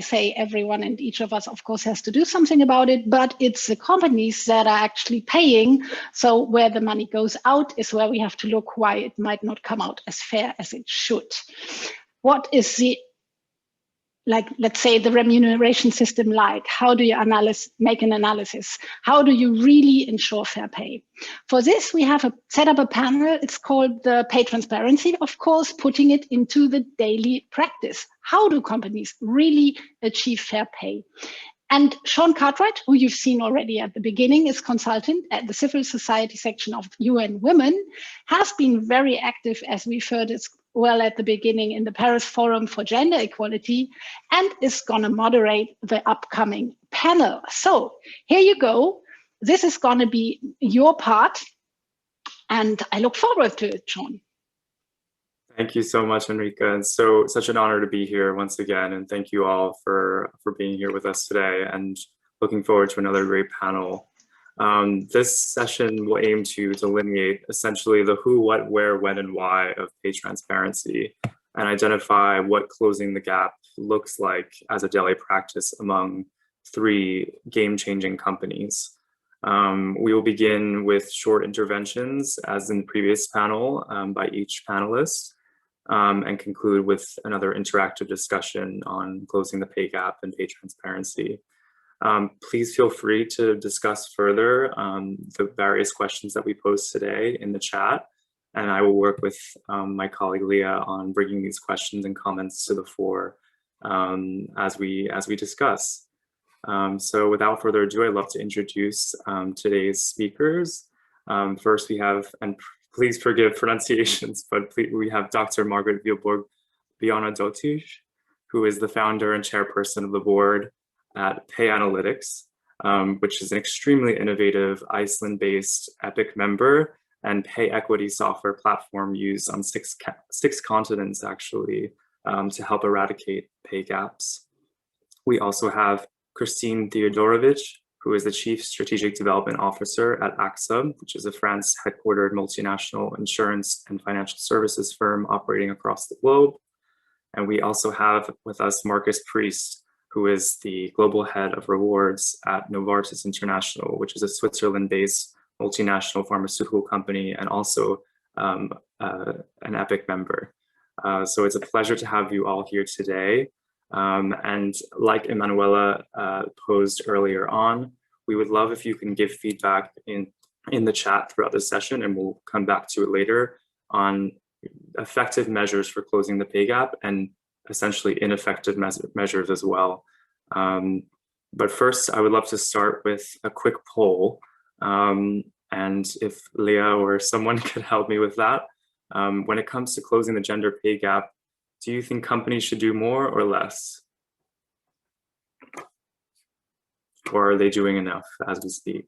say everyone and each of us, of course, has to do something about it, but it's the companies that are actually paying. So where the money goes out is where we have to look why it might not come out as fair as it should. What is the, like, let's say the remuneration system like? How do you make an analysis? How do you really ensure fair pay? For this, we have set up a panel. It's called the Pay Transparency, of course, putting it into the daily practice. How do companies really achieve fair pay? And Sean Cartwright, who you've seen already at the beginning, is consultant at the Civil Society section of UN Women, has been very active, as we've heard as well at the beginning, in the Paris Forum for Gender Equality, and is going to moderate the upcoming panel. So here you go. This is going to be your part, and I look forward to it, Sean. Thank you so much, Enrica. And such an honor to be here once again. And thank you all for being here with us today, and looking forward to another great panel. This session will aim to delineate essentially the who, what, where, when, and why of pay transparency, and identify what closing the gap looks like as a daily practice among 3 game-changing companies. We will begin with short interventions, as in the previous panel, by each panelist, and conclude with another interactive discussion on closing the pay gap and pay transparency. Please feel free to discuss further the various questions that we posed today in the chat, and I will work with my colleague Leah on bringing these questions and comments to the fore as we discuss. So without further ado, I'd love to introduce today's speakers. First we have, and please forgive pronunciations, but we have Dr. Margrét Vilborg Bjarnadóttir, who is the founder and chairperson of the board at PayAnalytics, which is an extremely innovative Iceland-based EPIC member and pay equity software platform used on six continents, actually, to help eradicate pay gaps. We also have Christine Theodorovics, who is the Chief Strategic Development Officer at AXA, which is a France-headquartered multinational insurance and financial services firm operating across the globe. And we also have with us Marcus Priest, who is the global head of rewards at Novartis International, which is a Switzerland-based multinational pharmaceutical company and also an EPIC member. So it's a pleasure to have you all here today. And like Emanuela posed earlier on, we would love if you can give feedback in the chat throughout the session, and we'll come back to it later, on effective measures for closing the pay gap and essentially ineffective measures as well. But first, I would love to start with a quick poll. And if Leah or someone could help me with that, when it comes to closing the gender pay gap, do you think companies should do more or less? Or are they doing enough as we speak?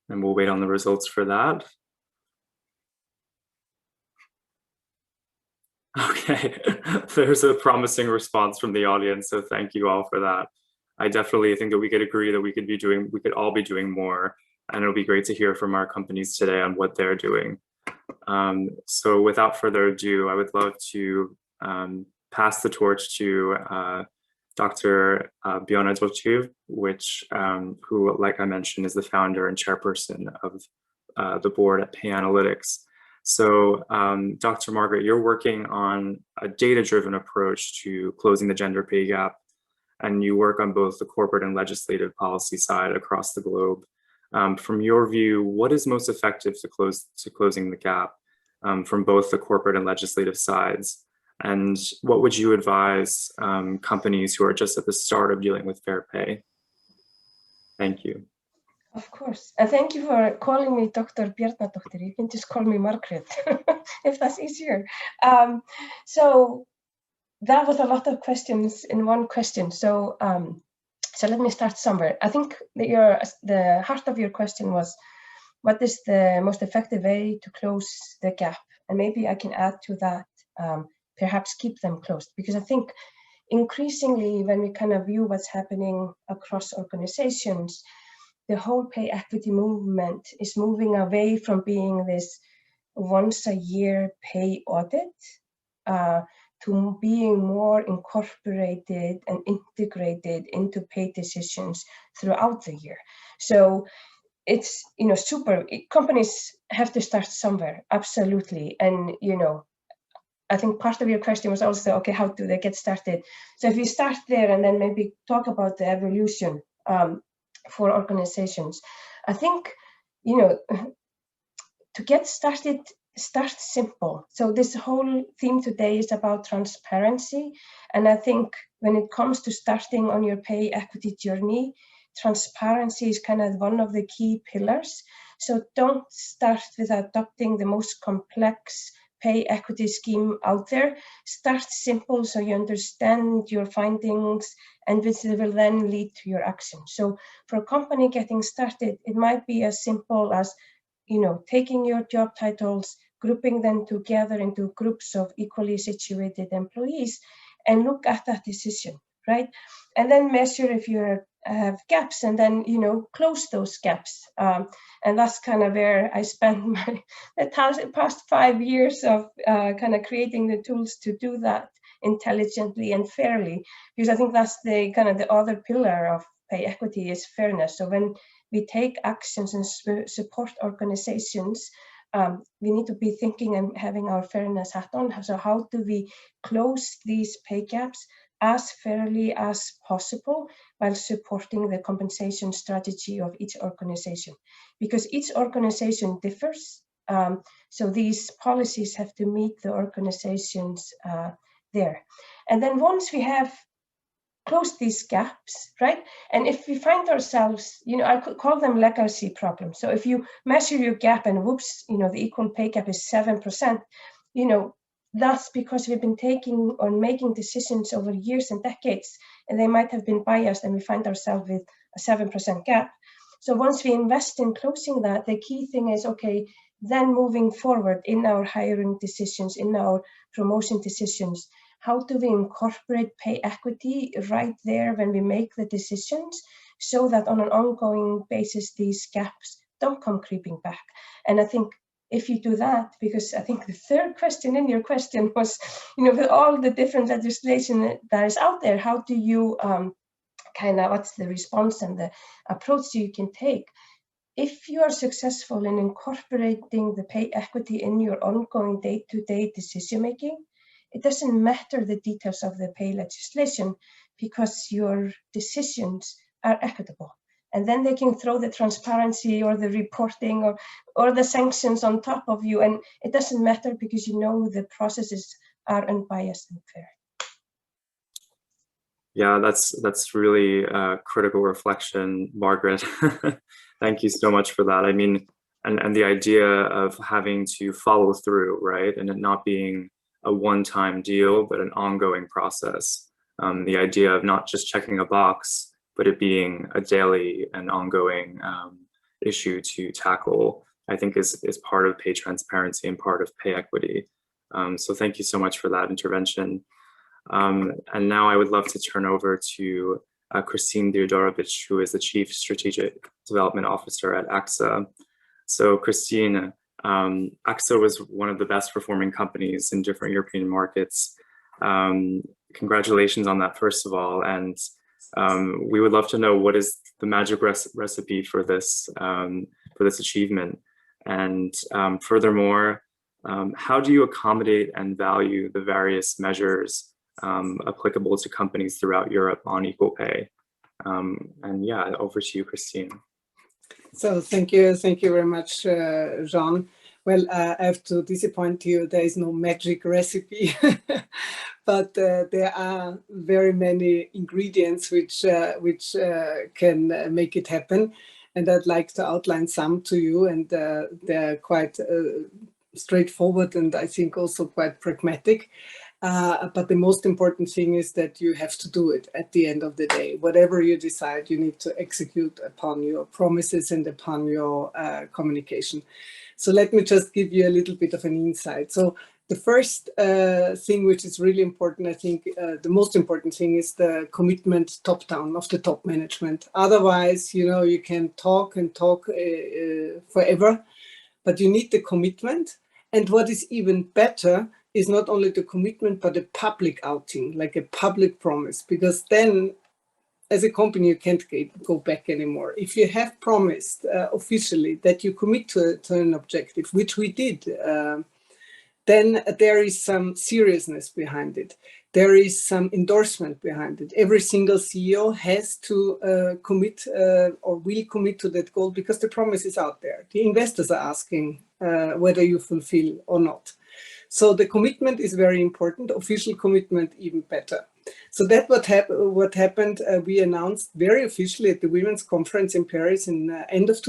And we'll wait on the results for that. Okay, there's a promising response from the audience, so thank you all for that. I definitely think that we could agree that we could all be doing more, and it'll be great to hear from our companies today on what they're doing. So without further ado, I would love to pass the torch to Dr. Bjarnadóttir, who, like I mentioned, is the founder and chairperson of the board at PayAnalytics. So Dr. Margrét, you're working on a data-driven approach to closing the gender pay gap, and you work on both the corporate and legislative policy side across the globe. From your view, what is most effective to closing the gap from both the corporate and legislative sides? And what would you advise companies who are just at the start of dealing with fair pay? Thank you. Of course. And thank you for calling me Dr. Bjarnadóttir. You can just call me Margrét, if that's easier. So that was a lot of questions in one question. So so let me start somewhere. I think that the heart of your question was, what is the most effective way to close the gap? And maybe I can add to that, perhaps keep them closed. Because I think increasingly when we kind of view what's happening across organizations, the whole pay equity movement is moving away from being this once-a-year pay audit to being more incorporated and integrated into pay decisions throughout the year. So it's, you know, super. Companies have to start somewhere, absolutely. And, you know, I think part of your question was also, okay, how do they get started? So if you start there and then maybe talk about the evolution for organizations, I think, you know, to get started, start simple. So this whole theme today is about transparency. And I think when it comes to starting on your pay equity journey, transparency is kind of one of the key pillars. So don't start with adopting the most complex pay equity scheme out there. Start simple so you understand your findings and which will then lead to your action. So for a company getting started, it might be as simple as, you know, taking your job titles, grouping them together into groups of equally situated employees and look at that decision, right? And then measure if you have gaps and then, you know, close those gaps. And that's kind of where I spent the past 5 years of kind of creating the tools to do that intelligently and fairly, because I think that's the kind of the other pillar of pay equity is fairness. So when we take actions and support organizations, we need to be thinking and having our fairness hat on. So how do we close these pay gaps as fairly as possible while supporting the compensation strategy of each organization? Because each organization differs. So these policies have to meet the organizations there. And then once we have close these gaps, right? And if we find ourselves, you know, I could call them legacy problems. So if you measure your gap and whoops, you know, the equal pay gap is 7%, you know, that's because we've been taking or making decisions over years and decades, and they might have been biased and we find ourselves with a 7% gap. So once we invest in closing that, the key thing is, okay, then moving forward in our hiring decisions, in our promotion decisions, how do we incorporate pay equity right there when we make the decisions so that on an ongoing basis, these gaps don't come creeping back? And I think if you do that, because I think the third question in your question was, you know, with all the different legislation that is out there, how do you kind of, what's the response and the approach you can take? If you are successful in incorporating the pay equity in your ongoing day-to-day decision-making, it doesn't matter the details of the pay legislation because your decisions are equitable. And then they can throw the transparency or the reporting or the sanctions on top of you. And it doesn't matter because you know the processes are unbiased and fair. Yeah, that's really a critical reflection, Margrét. Thank you so much for that. I mean, and the idea of having to follow through, right? And it not being a one-time deal, but an ongoing process. The idea of not just checking a box, but it being a daily and ongoing issue to tackle, I think is part of pay transparency and part of pay equity. So thank you so much for that intervention. And now I would love to turn over to Christine Theodorovics, who is the Chief Strategic Development Officer at AXA. So Christine, AXA was one of the best performing companies in different European markets. Congratulations on that, first of all. And we would love to know what is the magic recipe for this achievement. And furthermore, how do you accommodate and value the various measures applicable to companies throughout Europe on equal pay? And yeah, over to you, Christine. So thank you very much, Jean. Well, I have to disappoint you. There is no magic recipe, but there are very many ingredients which can make it happen. And I'd like to outline some to you, and they're quite straightforward and I think also quite pragmatic. But the most important thing is that you have to do it at the end of the day. Whatever you decide, you need to execute upon your promises and upon your communication. So let me just give you a little bit of an insight. So the first thing which is really important, I think the most important thing is the commitment top-down of the top management. Otherwise, you know, you can talk and talk forever, but you need the commitment. And what is even better is not only the commitment, but a public outing, like a public promise, because then as a company, you can't go back anymore. If you have promised officially that you commit to an objective, which we did, then there is some seriousness behind it. There is some endorsement behind it. Every single CEO has to commit or will commit to that goal because the promise is out there. The investors are asking whether you fulfill or not. So the commitment is very important, official commitment even better. So that's what happened. We announced very officially at the Women's Conference in Paris in end of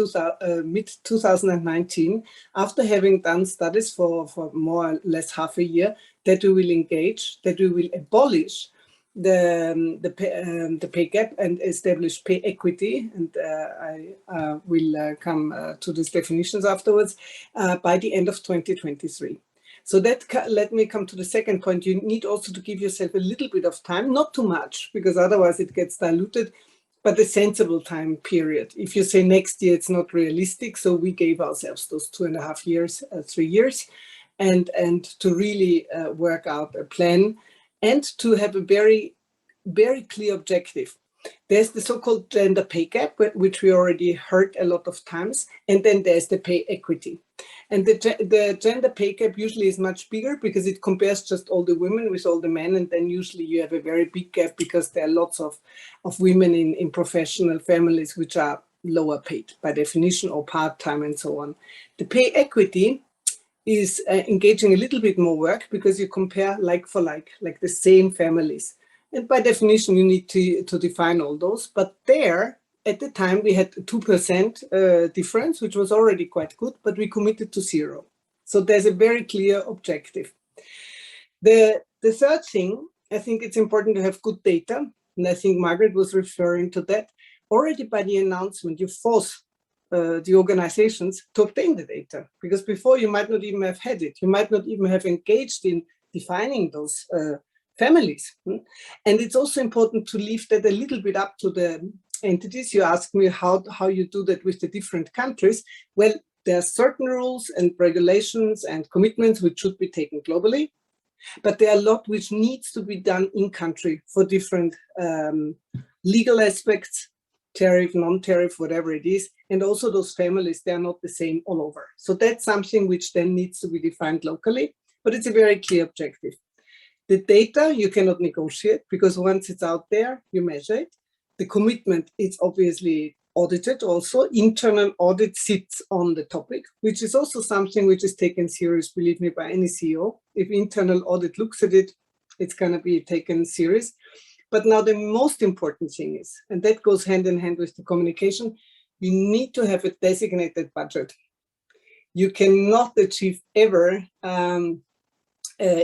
mid-2019, after having done studies for more or less half a year, that we will engage, that we will abolish the pay gap and establish pay equity. And I will come to these definitions afterwards by the end of 2023. So that, let me come to the second point. You need also to give yourself a little bit of time, not too much, because otherwise it gets diluted, but a sensible time period. If you say next year, it's not realistic. So we gave ourselves those 2.5 years, 3 years, and to really work out a plan and to have a very, very clear objective. There's the so-called gender pay gap, which we already heard a lot of times, and then there's the pay equity. And the gender pay gap usually is much bigger because it compares just all the women with all the men, and then usually you have a very big gap because there are lots of women in professional families which are lower paid by definition or part-time and so on. The pay equity is engaging a little bit more work because you compare like for like the same families. And by definition, you need to define all those. But there, at the time, we had 2% difference, which was already quite good, but we committed to 0. So there's a very clear objective. The third thing, I think it's important to have good data. And I think Margrét was referring to that. Already by the announcement, you force the organizations to obtain the data, because before you might not even have had it. You might not even have engaged in defining those families. And it's also important to leave that a little bit up to the entities. You asked me how you do that with the different countries. Well, there are certain rules and regulations and commitments which should be taken globally, but there are a lot which needs to be done in country for different legal aspects, tariff, non-tariff, whatever it is. And also those families, they are not the same all over. So that's something which then needs to be defined locally, but it's a very clear objective. The data you cannot negotiate because once it's out there, you measure it. The commitment is obviously audited also. Internal audit sits on the topic, which is also something which is taken serious, believe me, by any CEO. If internal audit looks at it, it's going to be taken serious. But now the most important thing is, and that goes hand in hand with the communication, you need to have a designated budget. You cannot achieve ever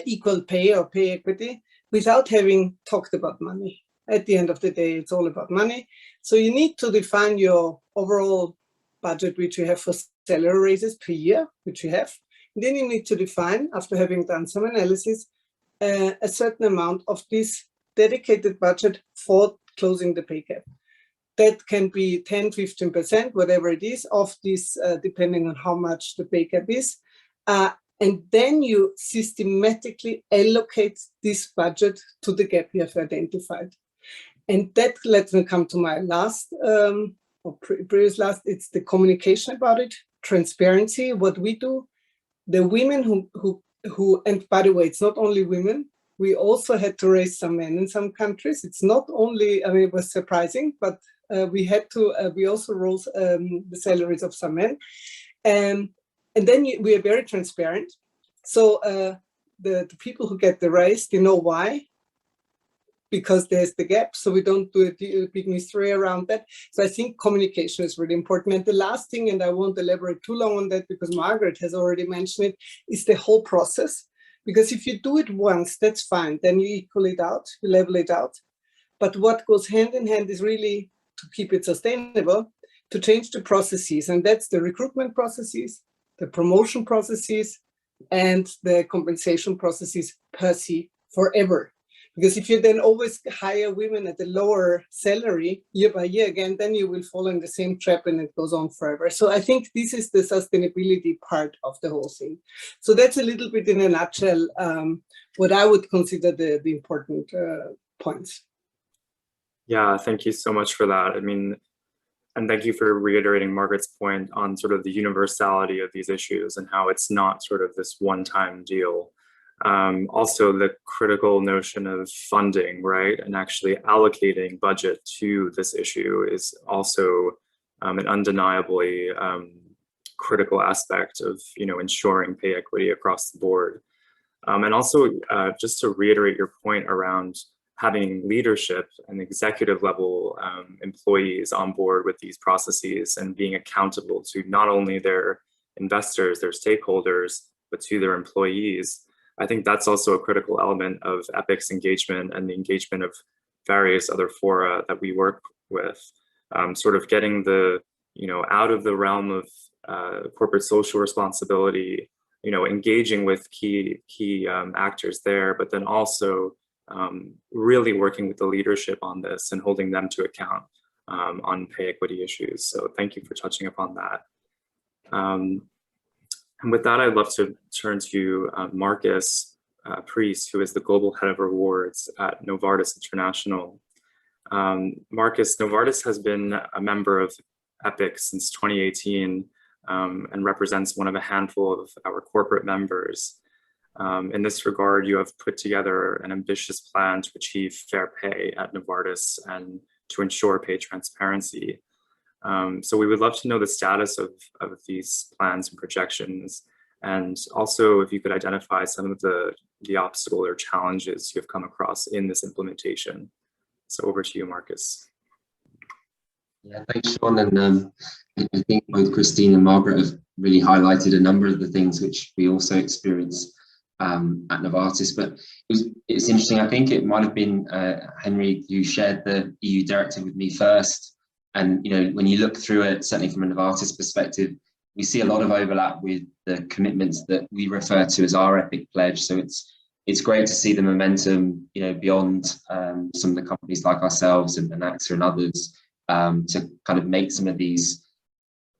equal pay or pay equity without having talked about money. At the end of the day, it's all about money. So you need to define your overall budget, which you have for salary raises per year, which you have. And then you need to define, after having done some analysis, a certain amount of this dedicated budget for closing the pay gap. That can be 10, 15%, whatever it is, of this, depending on how much the pay gap is. And then you systematically allocate this budget to the gap you have identified. And that lets me come to my last, or previous last, it's the communication about it, transparency, what we do. The women who, and by the way, it's not only women, we also had to raise some men in some countries. It's not only, I mean, it was surprising, but we had to, we also rose the salaries of some men. And then we are very transparent. So the people who get the raise, they know why, because there's the gap. So we don't do a big mystery around that. So I think communication is really important. And the last thing, and I won't elaborate too long on that because Margrét has already mentioned it, is the whole process. Because if you do it once, that's fine. Then you equal it out, you level it out. But what goes hand in hand is really to keep it sustainable, to change the processes. And that's the recruitment processes, the promotion processes, and the compensation processes per se forever. Because if you then always hire women at a lower salary year by year again, then you will fall in the same trap and it goes on forever. So I think this is the sustainability part of the whole thing. So that's a little bit in a nutshell what I would consider the important points. Yeah, thank you so much for that. I mean, and thank you for reiterating Margaret's point on sort of the universality of these issues and how it's not sort of this one-time deal. Also the critical notion of funding, right? And actually allocating budget to this issue is also an undeniably critical aspect of, ensuring pay equity across the board. And also just to reiterate your point around having leadership and executive level employees on board with these processes and being accountable to not only their investors, their stakeholders, but to their employees. I think that's also a critical element of EPIC's engagement and the engagement of various other fora that we work with, sort of getting the, out of the realm of corporate social responsibility, engaging with key actors there, but then also really working with the leadership on this and holding them to account on pay equity issues. So thank you for touching upon that. And with that, I'd love to turn to Marcus Priest, who is the Global Head of Rewards at Novartis International. Marcus, Novartis has been a member of EPIC since 2018 and represents one of a handful of our corporate members. In this regard, you have put together an ambitious plan to achieve fair pay at Novartis and to ensure pay transparency. So we would love to know the status of these plans and projections, and also if you could identify some of the obstacles or challenges you have come across in this implementation. So over to you, Marcus. Yeah, thanks, Sean. And I think both Christine and Margaret have really highlighted a number of the things which we also experience at Novartis. But it's interesting, I think it might have been Henry who shared the EU directive with me first. And when you look through it, certainly from a Novartis perspective, we see a lot of overlap with the commitments that we refer to as our EPIC pledge. So it's great to see the momentum, beyond some of the companies like ourselves and AXA and others, to kind of make some of these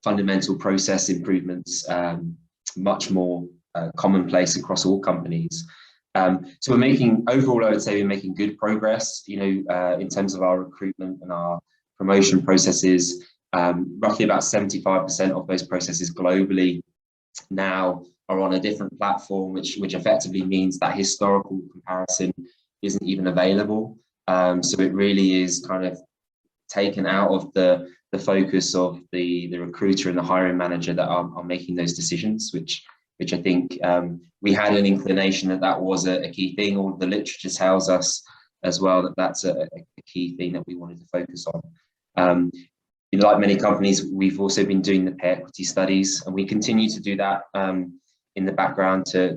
fundamental process improvements much more commonplace across all companies. So we're making, overall, I would say we're making good progress, in terms of our recruitment and our promotion processes. Roughly about 75% of those processes globally now are on a different platform, which effectively means that historical comparison isn't even available. So it really is kind of taken out of the focus of the recruiter and the hiring manager that are making those decisions, which I think we had an inclination that was a key thing. All the literature tells us as well that that's a key thing that we wanted to focus on. Like many companies, we've also been doing the pay equity studies, and we continue to do that in the background for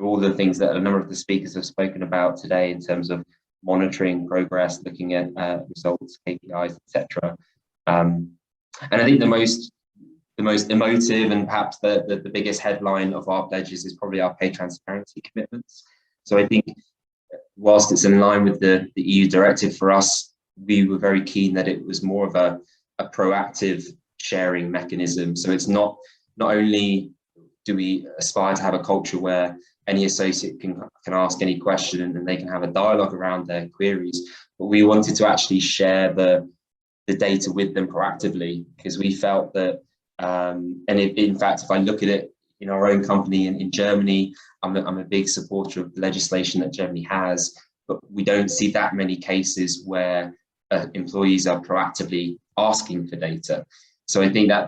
all the things that a number of the speakers have spoken about today in terms of monitoring progress, looking at results, KPIs, etc. And I think the most emotive and perhaps the biggest headline of our pledges is probably our pay transparency commitments. So I think whilst it's in line with the EU directive, for us, we were very keen that it was more of a proactive sharing mechanism. So it's not only do we aspire to have a culture where any associate can ask any question and they can have a dialogue around their queries, but we wanted to actually share the data with them proactively, because we felt that, in fact, if I look at it in our own company in Germany, I'm a big supporter of the legislation that Germany has, but we don't see that many cases where employees are proactively asking for data. So I think that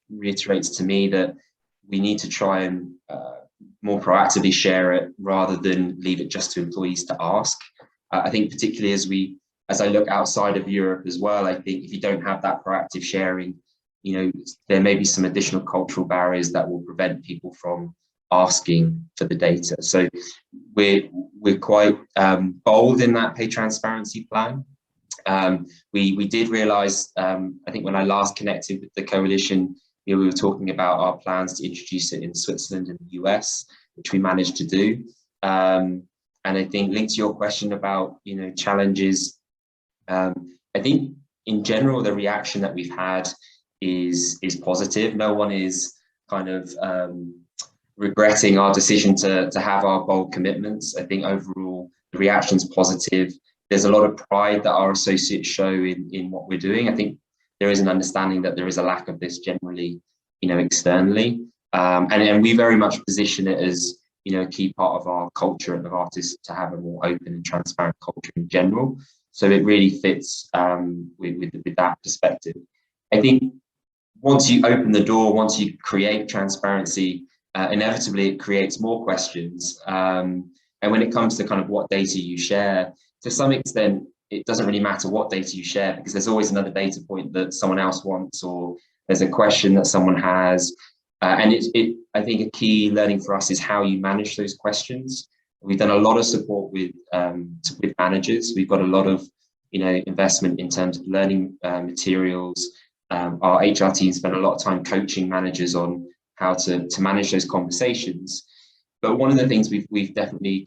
reiterates to me that we need to try and more proactively share it rather than leave it just to employees to ask. I think particularly as I look outside of Europe as well, I think if you don't have that proactive sharing, there may be some additional cultural barriers that will prevent people from asking for the data. So we're quite bold in that pay transparency plan. We did realize, I think when I last connected with the coalition, we were talking about our plans to introduce it in Switzerland and the US, which we managed to do. And I think linked to your question about, you know, challenges, I think in general, the reaction that we've had is positive. No one is kind of regretting our decision to have our bold commitments. I think overall the reaction's positive. There's a lot of pride that our associates show in what we're doing. I think there is an understanding that there is a lack of this generally, you know, externally. And we very much position it as, you know, a key part of our culture at Novartis to have a more open and transparent culture in general. So it really fits with that perspective. I think once you open the door, once you create transparency, inevitably it creates more questions. And when it comes to kind of what data you share, to some extent, it doesn't really matter what data you share, because there's always another data point that someone else wants, or there's a question that someone has. And I think a key learning for us is how you manage those questions. We've done a lot of support with managers. We've got a lot of, you know, investment in terms of learning materials. Our HR team spent a lot of time coaching managers on how to manage those conversations. But one of the things we've definitely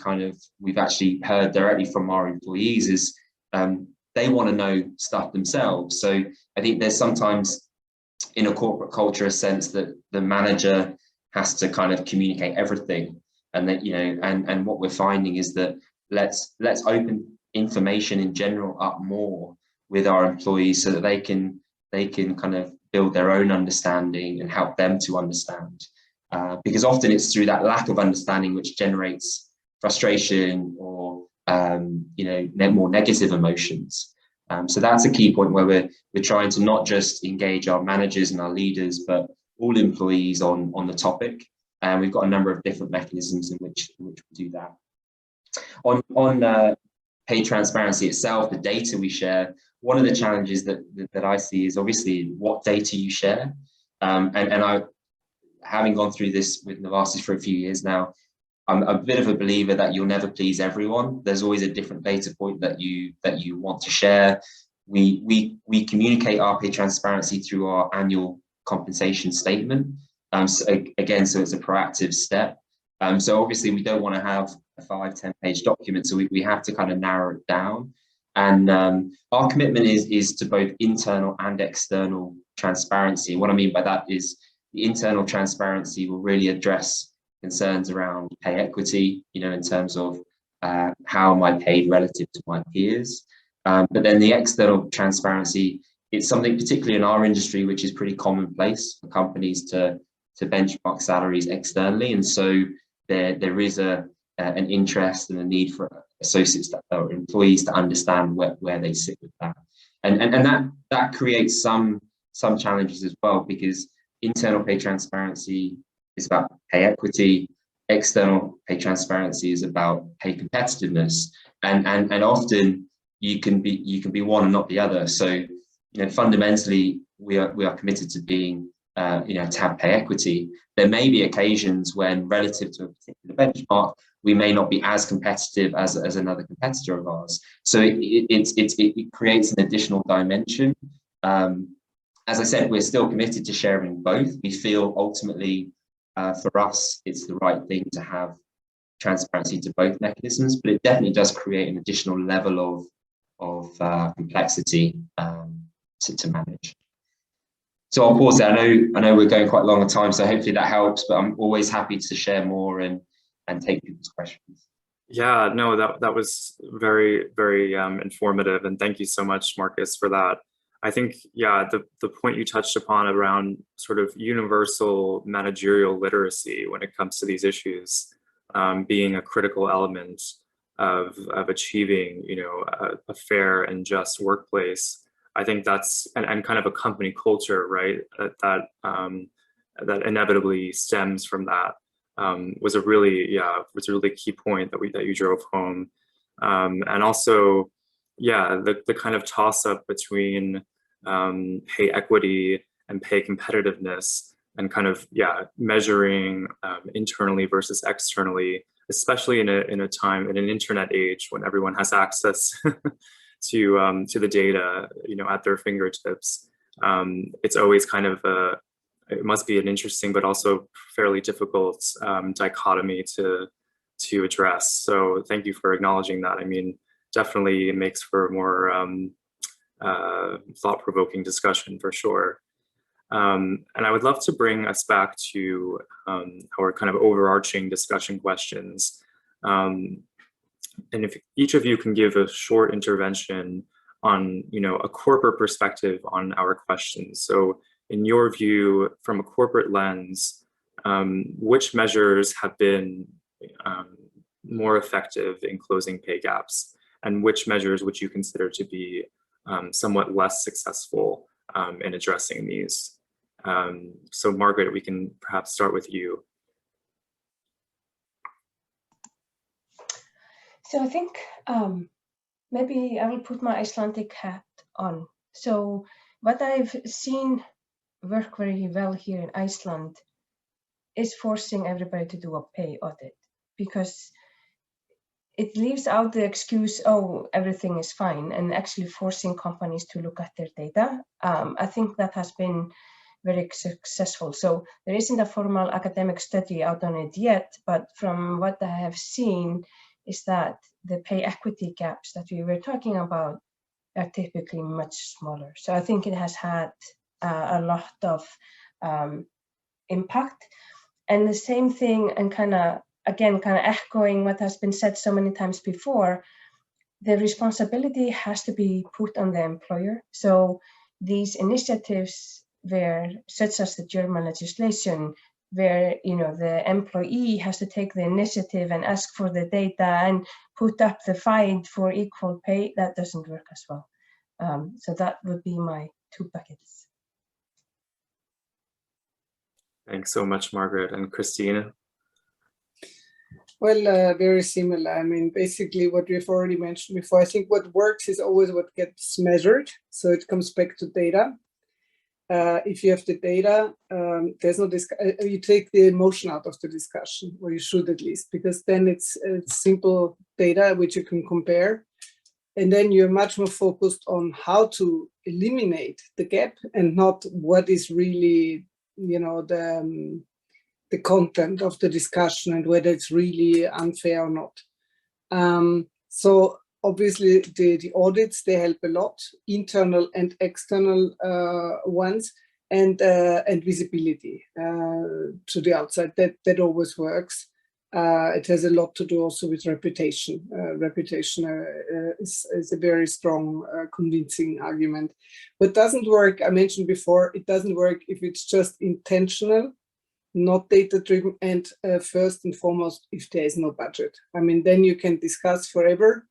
we've actually heard directly from our employees is they want to know stuff themselves. So I think there's sometimes in a corporate culture a sense that the manager has to kind of communicate everything, and that, you know, and what we're finding is that let's open information in general up more with our employees so that they can kind of build their own understanding and help them to understand, because often it's through that lack of understanding which generates frustration or you know, more negative emotions. So that's a key point where we're trying to not just engage our managers and our leaders, but all employees on the topic. And we've got a number of different mechanisms in which we do that. On pay transparency itself, the data we share, one of the challenges that I see is obviously what data you share. And I, having gone through this with Novartis for a few years now, I'm a bit of a believer that you'll never please everyone. There's always a different data point that you want to share. We communicate our pay transparency through our annual compensation statement. So again, so it's a proactive step. So obviously we don't want to have a 5-10 page document, so we have to kind of narrow it down. And our commitment is to both internal and external transparency. What I mean by that is the internal transparency will really address concerns around pay equity, you know, in terms of how am I paid relative to my peers. But then the external transparency, it's something particularly in our industry, which is pretty commonplace for companies to benchmark salaries externally. And so there is an interest and a need for associates or employees to understand where they sit with that. And that creates some challenges as well, because internal pay transparency is about pay equity, external pay transparency is about pay competitiveness, and often you can be one and not the other. So, you know, fundamentally we are committed to being you know, to have pay equity. There may be occasions when relative to a particular benchmark we may not be as competitive as another competitor of ours. So it creates an additional dimension. As I said, we're still committed to sharing both. We feel ultimately for us, it's the right thing to have transparency to both mechanisms, but it definitely does create an additional level of complexity to manage. So I'll pause there. I know we're going quite long on time, so hopefully that helps, but I'm always happy to share more and take people's questions. Yeah, no, that was very, very informative, and thank you so much, Marcus, for that. I think, yeah, the point you touched upon around sort of universal managerial literacy when it comes to these issues being a critical element of achieving, you know, a fair and just workplace. I think that's and kind of a company culture, right? That inevitably stems from that was a really key point that you drove home, and also, yeah, the kind of toss up between pay equity and pay competitiveness, and kind of, yeah, measuring internally versus externally, especially in a time, in an internet age when everyone has access to the data, you know, at their fingertips. It's always kind of it must be an interesting but also fairly difficult dichotomy to to address. So thank you for acknowledging that. I mean, definitely it makes for more thought-provoking discussion for sure. And I would love to bring us back to our kind of overarching discussion questions. And if each of you can give a short intervention on, a corporate perspective on our questions. So in your view, from a corporate lens, which measures have been more effective in closing pay gaps? And which measures would you consider to be somewhat less successful in addressing these? So Margrét, we can perhaps start with you. So I think maybe I will put my Icelandic hat on. So what I've seen work very well here in Iceland is forcing everybody to do a pay audit, because it leaves out the excuse, oh, everything is fine, and actually forcing companies to look at their data. I think that has been very successful. So there isn't a formal academic study out on it yet, but from what I have seen is that the pay equity gaps that we were talking about are typically much smaller. So I think it has had a lot of impact. And the same thing, and kind of echoing what has been said so many times before, the responsibility has to be put on the employer. So these initiatives where, such as the German legislation, where the employee has to take the initiative and ask for the data and put up the fight for equal pay, that doesn't work as well. So that would be my 2 buckets. Thanks so much, Margrét. And Christina? Well, very similar. I mean, basically what we've already mentioned before, I think what works is always what gets measured. So it comes back to data. If you have the data, there's no you take the emotion out of the discussion, or you should at least, because then it's simple data which you can compare. And then you're much more focused on how to eliminate the gap and not what is really, the content of the discussion and whether it's really unfair or not. So obviously the audits, they help a lot, internal and external ones, and visibility to the outside. That always works. It has a lot to do also with reputation. Reputation is a very strong, convincing argument. What doesn't work, I mentioned before, it doesn't work if it's just intentional, not data-driven, and first and foremost, if there is no budget. I mean, then you can discuss forever.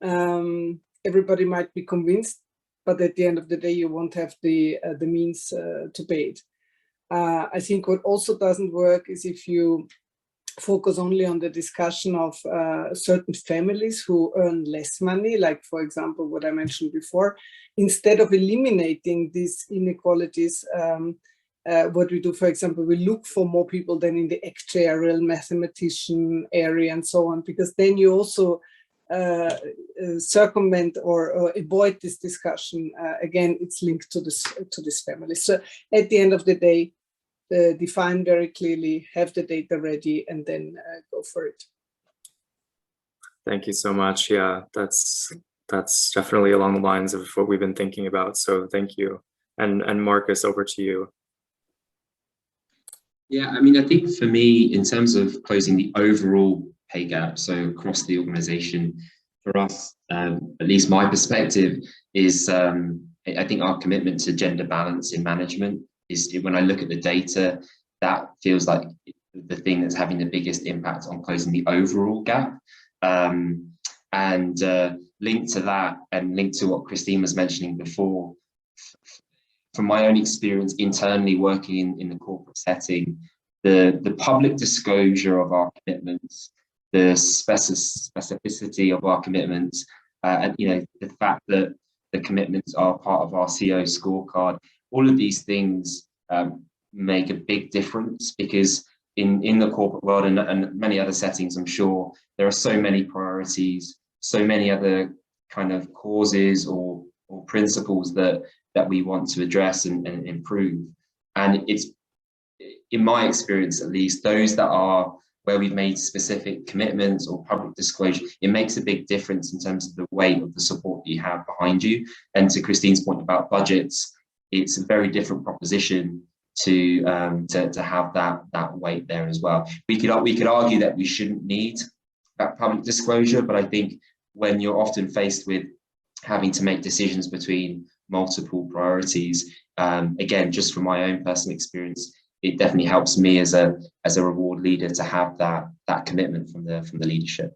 Everybody might be convinced, but at the end of the day, you won't have the means to pay it. I think what also doesn't work is if you focus only on the discussion of certain families who earn less money, like, for example, what I mentioned before. Instead of eliminating these inequalities, what we do, for example, we look for more people than in the actuarial mathematician area and so on, because then you also circumvent or avoid this discussion. Again, it's linked to this family. So at the end of the day, define very clearly, have the data ready, and then go for it. Thank you so much. Yeah, that's definitely along the lines of what we've been thinking about. So thank you. And Marcus, over to you. Yeah, I mean, I think for me, in terms of closing the overall pay gap, so across the organization, for us, at least my perspective is, I think our commitment to gender balance in management is, when I look at the data, that feels like the thing that's having the biggest impact on closing the overall gap. And linked to that, and linked to what Christine was mentioning before, from my own experience internally working in the corporate setting, the public disclosure of our commitments, the specificity of our commitments, and the fact that the commitments are part of our CO scorecard, all of these things make a big difference, because in the corporate world and many other settings, I'm sure there are so many priorities, so many other kind of causes or principles that we want to address and improve. And it's, in my experience at least, those that are where we've made specific commitments or public disclosure, it makes a big difference in terms of the weight of the support that you have behind you. And to Christine's point about budgets, it's a very different proposition to have that weight there as well. We could argue that we shouldn't need that public disclosure, but I think when you're often faced with having to make decisions between multiple priorities, again, just from my own personal experience, it definitely helps me as a reward leader to have that commitment from the leadership.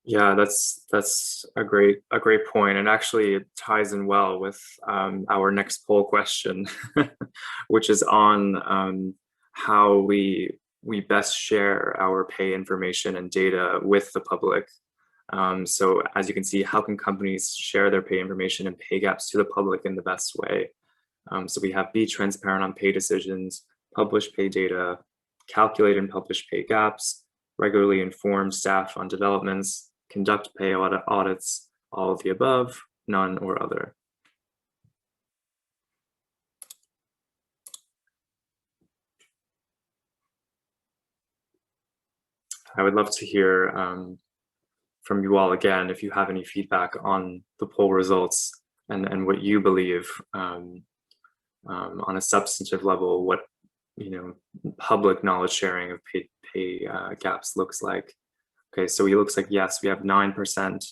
Yeah, that's a great point, and actually it ties in well with our next poll question, which is on how we best share our pay information and data with the public. So as you can see, how can companies share their pay information and pay gaps to the public in the best way? So we have be transparent on pay decisions, publish pay data, calculate and publish pay gaps, regularly inform staff on developments, conduct pay audits, all of the above, none or other. I would love to hear from you all again, if you have any feedback on the poll results and what you believe on a substantive level, what public knowledge sharing of pay gaps looks like. Okay, so it looks like yes, we have 9%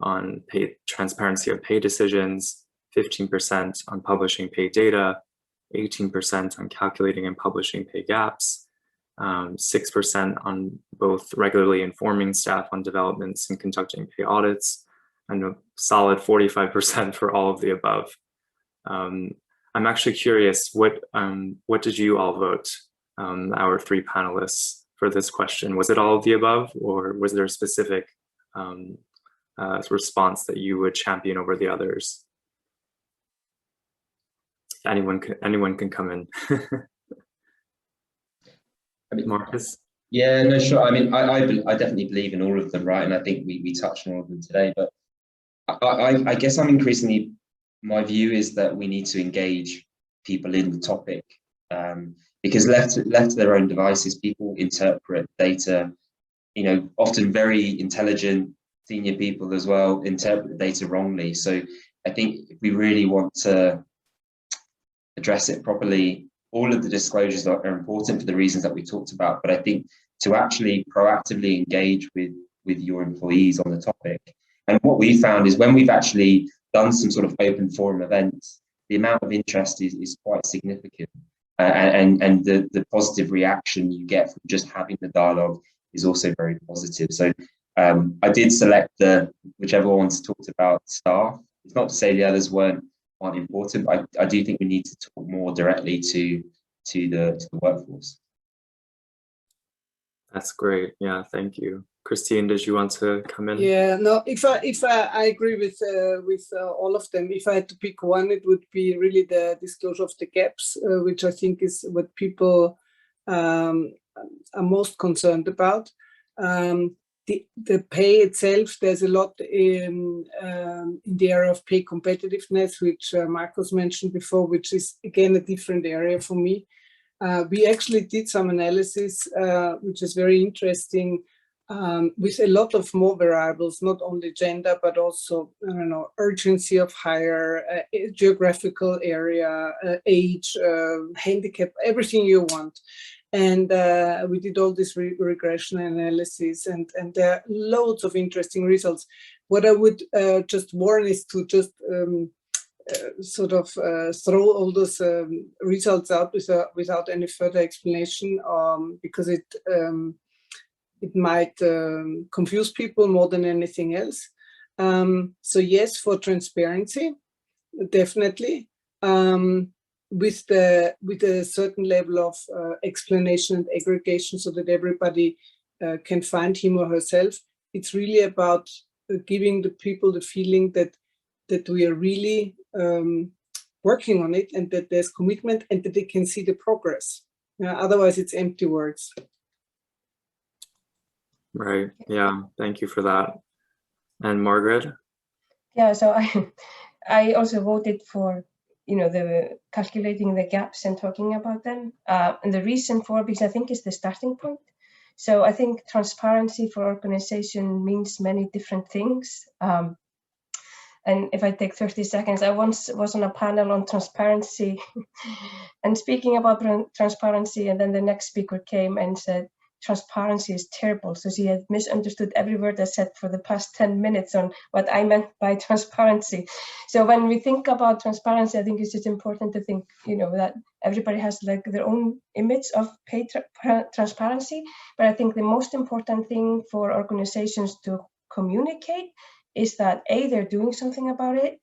on pay transparency of pay decisions, 15% on publishing pay data, 18% on calculating and publishing pay gaps, 6% on both regularly informing staff on developments and conducting pay audits, and a solid 45% for all of the above. I'm actually curious, what did you all vote, our three panelists, for this question? Was it all of the above, or was there a specific response that you would champion over the others? Anyone can come in. I mean, Marcus? Yeah, no, sure. I mean, I definitely believe in all of them, right? And I think we touched on all of them today, but I guess I'm increasingly, my view is that we need to engage people in the topic, because left to their own devices, people interpret data, often very intelligent senior people as well interpret the data wrongly. So I think if we really want to address it properly, all of the disclosures are important for the reasons that we talked about, but I think to actually proactively engage with your employees on the topic. And what we found is when we've actually done some sort of open forum events, the amount of interest is quite significant. And the positive reaction you get from just having the dialogue is also very positive. So I did select whichever ones talked about staff. It's not to say the others aren't important, but I do think we need to talk more directly to the workforce. That's great. Yeah, thank you. Christine, did you want to come in? Yeah, no, if I agree with all of them. If I had to pick one, it would be really the disclosure of the gaps, which I think is what people are most concerned about. The pay itself, there's a lot in the area of pay competitiveness, which Marcus mentioned before, which is again a different area for me. We actually did some analysis, which is very interesting, with a lot of more variables, not only gender, but also, urgency of hire, geographical area, age, handicap, everything you want. And we did all this regression analysis, and there are loads of interesting results. What I would just warn is to just throw all those results out without any further explanation, because it might confuse people more than anything else. So yes, for transparency, definitely. With a certain level of explanation and aggregation, so that everybody can find him or herself. It's really about giving the people the feeling that we are really working on it, and that there's commitment, and that they can see the progress. Otherwise, it's empty words. Right. Yeah. Thank you for that. And Margrét? Yeah. So I also voted for the calculating the gaps and talking about them. And the reason for, because I think it's the starting point. So I think transparency for organization means many different things. And if I take 30 seconds, I once was on a panel on transparency and speaking about transparency, and then the next speaker came and said, transparency is terrible. So she had misunderstood every word I said for the past 10 minutes on what I meant by transparency. So when we think about transparency, I think it's just important to think, that everybody has like their own image of paid transparency. But I think the most important thing for organizations to communicate is that they're doing something about it,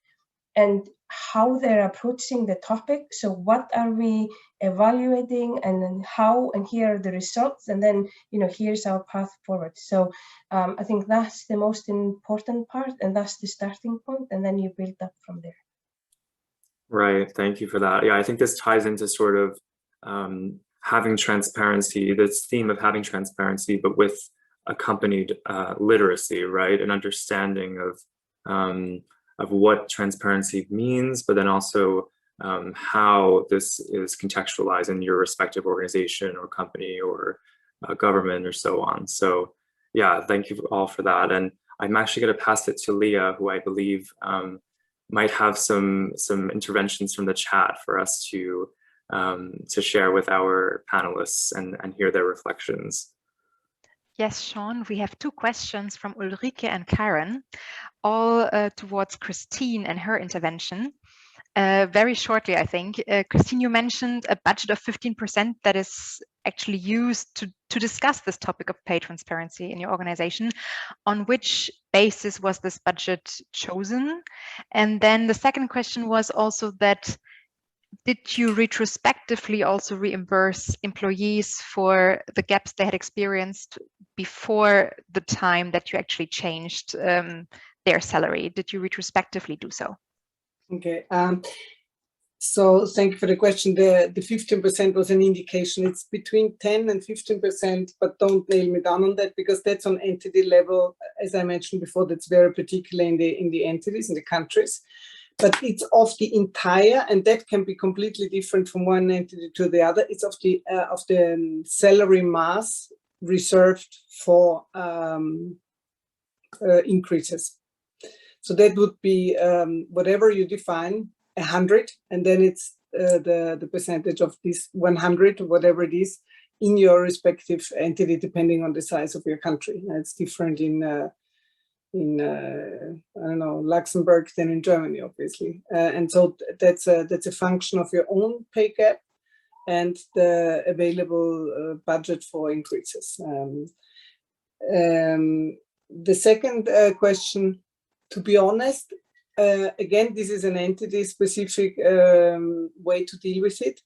and how they're approaching the topic. So what are we evaluating, and then how, and here are the results, and then here's our path forward. So I think that's the most important part, and that's the starting point, and then you build up from there. Right, thank you for that. Yeah, I think this ties into sort of having transparency, this theme of having transparency, but with accompanied literacy, right? An understanding of what transparency means, but then also how this is contextualized in your respective organization or company or government or so on. So yeah, thank you all for that. And I'm actually going to pass it to Leah, who I believe might have some interventions from the chat for us to share with our panelists and hear their reflections. Yes, Sean, we have two questions from Ulrike and Karen, all towards Christine and her intervention. Very shortly, I think. Christine, you mentioned a budget of 15% that is actually used to discuss this topic of pay transparency in your organization. On which basis was this budget chosen? And then the second question was also that, did you retrospectively also reimburse employees for the gaps they had experienced before the time that you actually changed their salary? Did you retrospectively do so? Okay, so thank you for the question. The 15% was an indication. It's between 10 and 15%, but don't nail me down on that, because that's on entity level. As I mentioned before, that's very particular in the entities, in the countries. But it's of the entire, and that can be completely different from one entity to the other. It's of the salary mass reserved for increases. So that would be whatever you define, 100, and then it's the percentage of this 100, whatever it is, in your respective entity, depending on the size of your country. It's different in I don't know, Luxembourg than in Germany, obviously. And so that's a function of your own pay gap and the available budget for increases. The second question, to be honest, again, this is an entity-specific way to deal with it.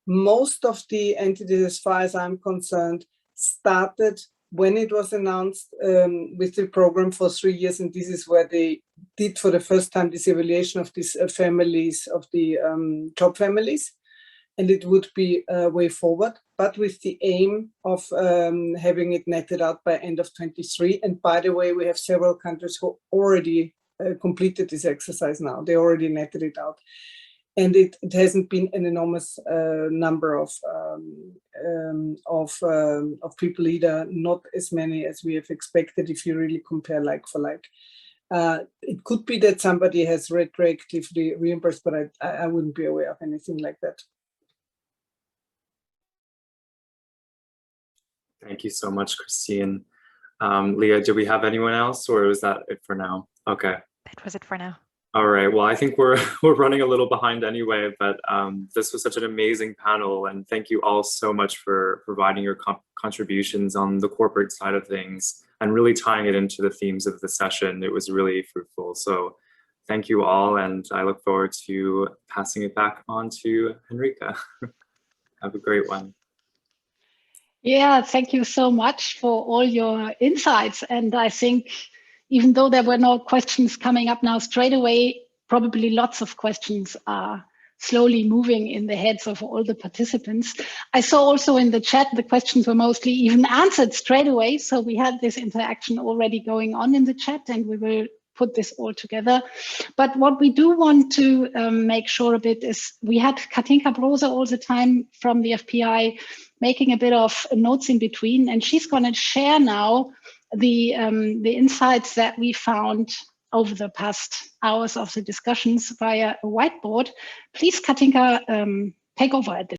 Most of the entities, as far as I'm concerned, started when it was announced with the program for 3 years, and this is where they did for the first time this evaluation of these families, of the job families, and it would be a way forward, but with the aim of having it netted out by end of 23. And by the way, we have several countries who already completed this exercise now. They already netted it out. And it hasn't been an enormous number of people either, not as many as we have expected if you really compare like for like. It could be that somebody has retroactively reimbursed, but I wouldn't be aware of anything like that. Thank you so much, Christine. Leah, do we have anyone else, or was that it for now? Okay. That was it for now. All right, well, I think we're running a little behind anyway, but this was such an amazing panel, and thank you all so much for providing your contributions on the corporate side of things and really tying it into the themes of the session. It was really fruitful. So thank you all, and I look forward to passing it back on to Henrika. Have a great one. Yeah, thank you so much for all your insights. And I think even though there were no questions coming up now straight away, probably lots of questions are slowly moving in the heads of all the participants. I saw also in the chat, the questions were mostly even answered straight away. So we had this interaction already going on in the chat, and we will put this all together. But what we do want to make sure a bit is we had Katinka Brose all the time from the FPI making a bit of notes in between, and she's going to share now the insights that we found over the past hours of the discussions via a whiteboard. Please, Katinka, take over at this.